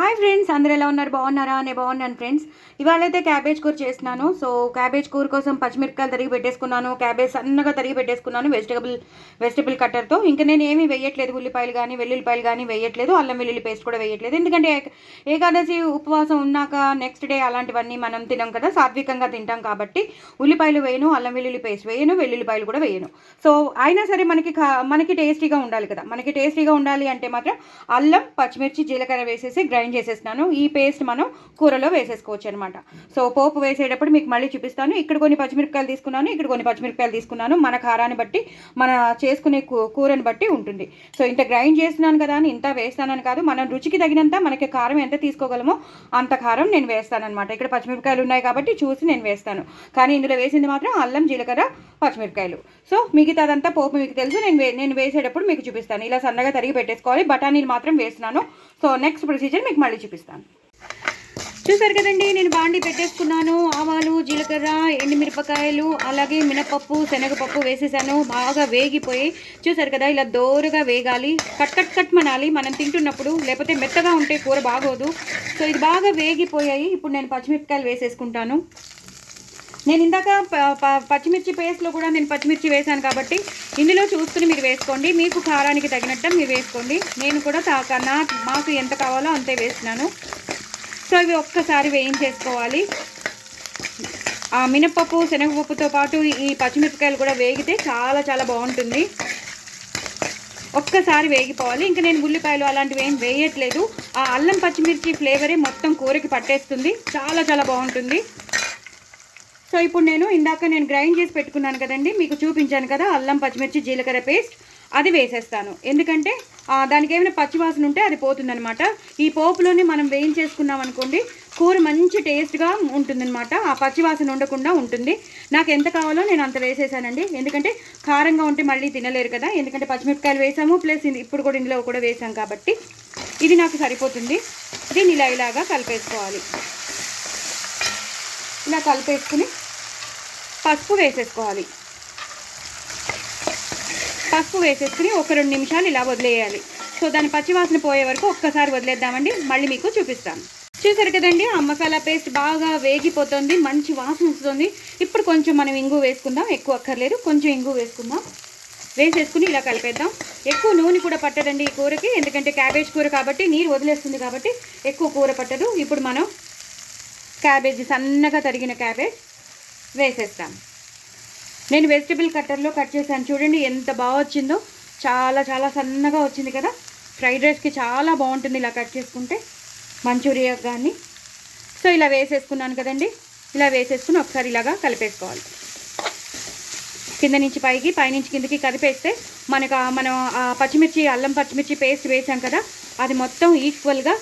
Hi friends, అందరూ ఎలా ఉన్నారు? బాగున్నారా? నేను బాగున్నాను ఫ్రెండ్స్. ఇవాళైతే క్యాబేజ్ కూర చేస్తున్నాను. సో క్యాబేజ్ కూర కోసం పచ్చిమిరపకాయలు తరిగి పెట్టేసుకున్నాను, క్యాబేజ్ సన్నగా తరిగి పెట్టేసుకున్నాను వెజిటబుల్ కట్టర్తో. ఇంకా నేను ఏమీ వేయట్లేదు, ఉల్లిపాయలు కానీ వెల్లుల్లిపాయలు కానీ వేయట్లేదు, అల్లం వెల్లుల్లి పేస్ట్ కూడా వేయట్లేదు. ఎందుకంటే ఏకాదశి ఉపవాసం ఉన్నాక నెక్స్ట్ డే అలాంటివన్నీ మనం తినాం కదా, సాత్వికంగా తింటాం కాబట్టి ఉల్లిపాయలు వేయను, అల్లం వెల్లుల్లి పేస్ట్ వేయను, వెల్లుల్లిపాయలు కూడా వేయను. సో అయినా సరే మనకి టేస్టీగా ఉండాలి కదా. మనకి టేస్టీగా ఉండాలి అంటే మాత్రం అల్లం, పచ్చిమిర్చి, జీలకర్ర వేసేసి గ్రైండ్ చేసేస్తున్నాను. ఈ పేస్ట్ మనం కూరలో వేసేసుకోవచ్చు అనమాట. సో పోపు వేసేటప్పుడు మీకు మళ్ళీ చూపిస్తాను. ఇక్కడ కొన్ని పచ్చిమిరపకాయలు తీసుకున్నాను, ఇక్కడ కొన్ని పచ్చిమిరపకాయలు తీసుకున్నాను. మన కారాన్ని బట్టి, మన చేసుకునే కూరని బట్టి ఉంటుంది. సో ఇంత గ్రైండ్ చేస్తున్నాను కదా అని ఇంత వేస్తానని కాదు, మనం రుచికి తగినంత మనకి కారం ఎంత తీసుకోగలమో అంత కారం నేను వేస్తానమాట. ఇక్కడ పచ్చిమిరపకాయలు ఉన్నాయి కాబట్టి చూసి నేను వేస్తాను. కానీ ఇందులో వేసింది మాత్రం అల్లం, జీలకర్ర, పచ్చిమిరపకాయలు. సో మిగతాదంతా పోపు మీకు తెలుసు, నేను వేసేటప్పుడు మీకు చూపిస్తాను. ఇలా సన్నగా తరిగి పెట్టేసుకోవాలి. బఠానీలు మాత్రం వేస్తున్నాను. సో నెక్స్ట్ ప్రొసీజర్ మీకు మళ్ళీ చూపిస్తాను. చూసారు కదండి, నేను బాండి పెట్టేసుకున్నాను. ఆవాలు, జీలకర్ర, ఎండుమిరపకాయలు, అలాగే మినపప్పు, శనగపప్పు వేసేసాను. బాగా వేగిపోయి చూసారు కదా, ఇలా దోరగా వేగాలి. కట్ మనాలి మనం తింటున్నప్పుడు, లేకపోతే మెత్తగా ఉంటే కూర బాగోదు. సో ఇది బాగా వేగిపోయాయి. ఇప్పుడు నేను పచ్చిమిరపకాయలు వేసేసుకుంటాను. నేను ఇందాక పచ్చిమిర్చి పేస్ట్లో కూడా నేను పచ్చిమిర్చి వేసాను కాబట్టి ఇందులో చూసుకుని మీరు వేసుకోండి. మీకు కారానికి తగినట్టు మీరు వేసుకోండి. నేను కూడా మాకు ఎంత కావాలో అంతే వేసినాను. సో ఇవి ఒక్కసారి వేయించేసుకోవాలి. ఆ మినపప్పు, శనగపప్పుతో పాటు ఈ పచ్చిమిరపకాయలు కూడా వేగితే చాలా చాలా బాగుంటుంది. ఒక్కసారి వేగిపోవాలి. ఇంకా నేను ఉల్లిపాయలు అలాంటివి ఏం వేయట్లేదు. ఆ అల్లం పచ్చిమిర్చి ఫ్లేవరే మొత్తం కూరకి పట్టేస్తుంది. చాలా చాలా బాగుంటుంది. సో ఇప్పుడు ఇందాక నేను గ్రైండ్ చేసి పెట్టుకున్నాను కదండి, మీకు చూపించాను కదా అల్లం, పచ్చిమిర్చి, జీలకర్ర పేస్ట్, అది వేసేస్తాను. ఎందుకంటే దానికి ఏమైనా పచ్చివాసన ఉంటే అది పోతుందనమాట. ఈ పోపులోనే మనం వేయించేసుకున్నాం అనుకోండి, కూర మంచి టేస్ట్గా ఉంటుందన్నమాట. ఆ పచ్చివాసన ఉండకుండా ఉంటుంది. నాకు ఎంత కావాలో నేను అంత వేసేసానండి. ఎందుకంటే కారంగా ఉంటే మళ్ళీ తినలేరు కదా. ఎందుకంటే పచ్చిమిరపకాయలు వేసాము, ప్లస్ ఇప్పుడు కూడా ఇందులో కూడా వేసాం కాబట్టి ఇది నాకు సరిపోతుంది. దీన్ని ఇలాగా కలిపేసుకోవాలి. ఇలా కలిపేసుకుని పసుపు వేసేసుకోవాలి. పసుపు వేసేసుకుని ఒక 2 నిమిషాలు ఇలా వదిలేయాలి. సో దాని పచ్చివాసన పోయే వరకు ఒక్కసారి వదిలేద్దామండి. మళ్ళీ మీకు చూపిస్తాను. చూసారు కదండి, ఆ మసాలా పేస్ట్ బాగా వేగిపోతుంది, మంచి వాసన వస్తుంది. ఇప్పుడు కొంచెం మనం ఇంగు వేసుకుందాం. ఎక్కువ అక్కర్లేదు, కొంచెం ఇంగు వేసుకుందాం. వేసేసుకుని ఇలా కలిపేద్దాం. ఎక్కువ నూనె కూడా పట్టదండి ఈ కూరకి, ఎందుకంటే క్యాబేజ్ కూర కాబట్టి నీరు వదిలేస్తుంది కాబట్టి ఎక్కువ కూర పట్టదు. ఇప్పుడు మనం క్యాబేజీ, సన్నగా తరిగిన క్యాబేజ్ వేసేస్తాను. నేను వెజిటబుల్ కట్టర్లో కట్ చేశాను. చూడండి ఎంత బాగా వచ్చిందో, చాలా చాలా సన్నగా వచ్చింది కదా. ఫ్రైడ్ రైస్కి చాలా బాగుంటుంది ఇలా కట్ చేసుకుంటే, మంచూరియా కానీ. సో ఇలా వేసేసుకున్నాను కదండి. ఇలా వేసేసుకుని ఒకసారి ఇలాగా కలిపేసుకోవాలి. కింద నుంచి పైకి, పైనుంచి కిందకి కలిపేస్తే మనం పచ్చిమిర్చి, అల్లం పచ్చిమిర్చి పేస్ట్ వేసాం కదా, అది మొత్తం ఈక్వల్గా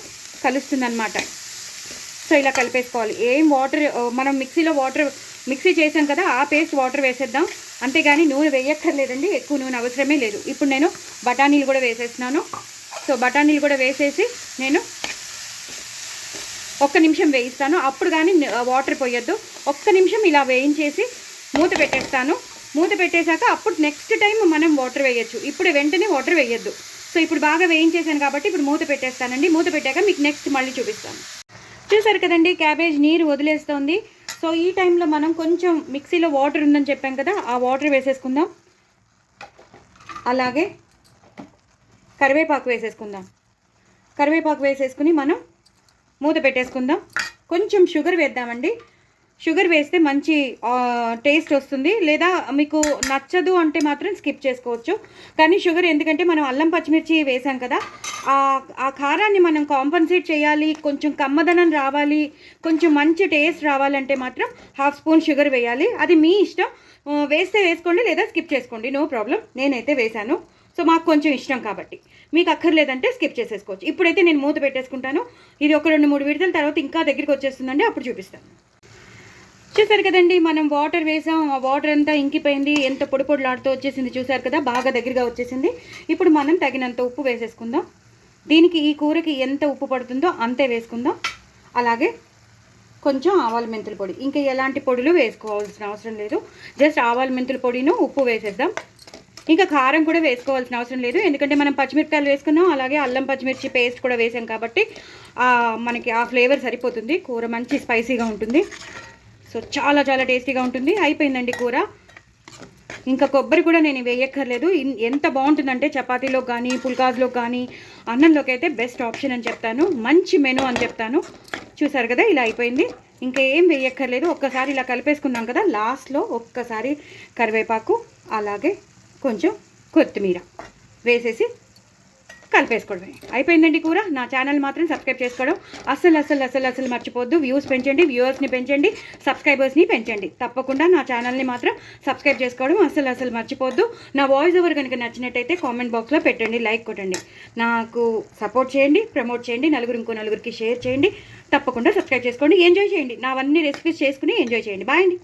కలుస్తుందన్నమాట. సో ఇలా కలిపేసుకోవాలి. ఏం వాటర్, మనం మిక్సీ చేసాం కదా, ఆ పేస్ట్ వాటర్ వేసేద్దాం. అంతేగాని నూనె వేయక్కర్లేదండి, ఎక్కువ నూనె అవసరమే లేదు. ఇప్పుడు నేను బఠానీలు కూడా వేసేస్తున్నాను. సో బఠానీలు కూడా వేసేసి నేను 1 నిమిషం వేయిస్తాను. అప్పుడు కానీ వాటర్ పోయొద్దు. 1 నిమిషం ఇలా వేయించేసి మూత పెట్టేస్తాను. మూత పెట్టేశాక అప్పుడు నెక్స్ట్ టైం మనం వాటర్ వేయచ్చు. ఇప్పుడు వెంటనే వాటర్ వేయొద్దు. సో ఇప్పుడు బాగా వేయించేసాను కాబట్టి ఇప్పుడు మూత పెట్టేస్తానండి. మూత పెట్టాక మీకు నెక్స్ట్ మళ్ళీ చూపిస్తాను. చూసారు కదండి, క్యాబేజ్ నీరు వదిలేస్తుంది. సో ఈ టైంలో మనం కొంచెం మిక్సీలో వాటర్ ఉందని చెప్పాం కదా, ఆ వాటర్ వేసేసుకుందాం. అలాగే కరివేపాకు వేసేసుకుందాం. కరివేపాకు వేసేసుకుని మనం మూత పెట్టేసుకుందాం. కొంచెం షుగర్ వేద్దామండి. షుగర్ వేస్తే మంచి టేస్ట్ వస్తుంది. లేదా మీకు నచ్చదు అంటే మాత్రం స్కిప్ చేసుకోవచ్చు. కానీ షుగర్, ఎందుకంటే మనం అల్లం పచ్చిమిర్చి వేసాం కదా, ఆ కారాన్ని మనం కాంపన్సేట్ చేయాలి. కొంచెం కమ్మదనం రావాలి, కొంచెం మంచి టేస్ట్ రావాలంటే మాత్రం 1/2 స్పూన్ షుగర్ వేయాలి. అది మీ ఇష్టం. వేస్తే వేసుకోండి, లేదా స్కిప్ చేసుకోండి, నో ప్రాబ్లం. నేనైతే వేశాను. సో మాకు కొంచెం ఇష్టం కాబట్టి. మీకు అక్కర్లేదంటే స్కిప్ చేసేసుకోవచ్చు. ఇప్పుడైతే నేను మూత పెట్టేసుకుంటాను. ఇది ఒక 2-3 విడతల తర్వాత ఇంకా దగ్గరికి వచ్చేస్తుందండి, అప్పుడు చూపిస్తాను. చూసారు కదండి, మనం వాటర్ వేసాం. ఆ వాటర్ అంతా ఇంకిపోయింది, ఎంత పొడి పొడిలాడుతూ వచ్చేసింది. చూసారు కదా, బాగా దగ్గరగా వచ్చేసింది. ఇప్పుడు మనం తగినంత ఉప్పు వేసేసుకుందాం. దీనికి, ఈ కూరకి ఎంత ఉప్పు పడుతుందో అంతే వేసుకుందాం. అలాగే కొంచెం ఆవాల మెంతుల పొడి, ఇంకా ఎలాంటి పొడులు వేసుకోవాల్సిన అవసరం లేదు. జస్ట్ ఆవాల మెంతుల పొడిను ఉప్పు వేసేద్దాం. ఇంకా కారం కూడా వేసుకోవాల్సిన అవసరం లేదు, ఎందుకంటే మనం పచ్చిమిరపకాయలు వేసుకున్నాం, అలాగే అల్లం పచ్చిమిర్చి పేస్ట్ కూడా వేసాం కాబట్టి మనకి ఆ ఫ్లేవర్ సరిపోతుంది. కూర మంచి స్పైసీగా ఉంటుంది. సో చాలా చాలా టేస్టీగా ఉంటుంది. అయిపోయిందండి కూర. ఇంకా కొబ్బరి కూడా నేను వేయక్కర్లేదు. ఎంత బాగుంటుందంటే చపాతీలోకి కానీ పుల్కాస్లోకి కానీ అన్నంలోకి అయితే బెస్ట్ ఆప్షన్ అని చెప్తాను. మంచి మెనూ అని చెప్తాను. చూసారు కదా, ఇలా అయిపోయింది. ఇంకా ఏం వేయక్కర్లేదు. ఒక్కసారి ఇలా కలిపేసుకున్నాం కదా, లాస్ట్లో ఒక్కసారి కరివేపాకు అలాగే కొంచెం కొత్తిమీర వేసేసి కలిపేసుకోవడమే. అయిపోయిందండి కూర. నా ఛానల్ మాత్రం సబ్స్క్రైబ్ చేసుకోవడం అసలు మర్చిపోద్దు. వ్యూస్ పెంచండి, వ్యూవర్స్ని పెంచండి, సబ్స్క్రైబర్స్ని పెంచండి. తప్పకుండా నా ఛానల్ని మాత్రం సబ్స్క్రైబ్ చేసుకోవడం అసలు మర్చిపోద్దు. నా వాయిస్ ఓవర్ కనుక నచ్చినట్టయితే కామెంట్ బాక్స్లో పెట్టండి, లైక్ కొట్టండి, నాకు సపోర్ట్ చేయండి, ప్రమోట్ చేయండి, ఇంకో నలుగురికి షేర్ చేయండి. తప్పకుండా సబ్స్క్రైబ్ చేసుకోండి, ఎంజాయ్ చేయండి. నావన్నీ రెసిపీస్ చేసుకుని ఎంజాయ్ చేయండి. బాయ్ అండి.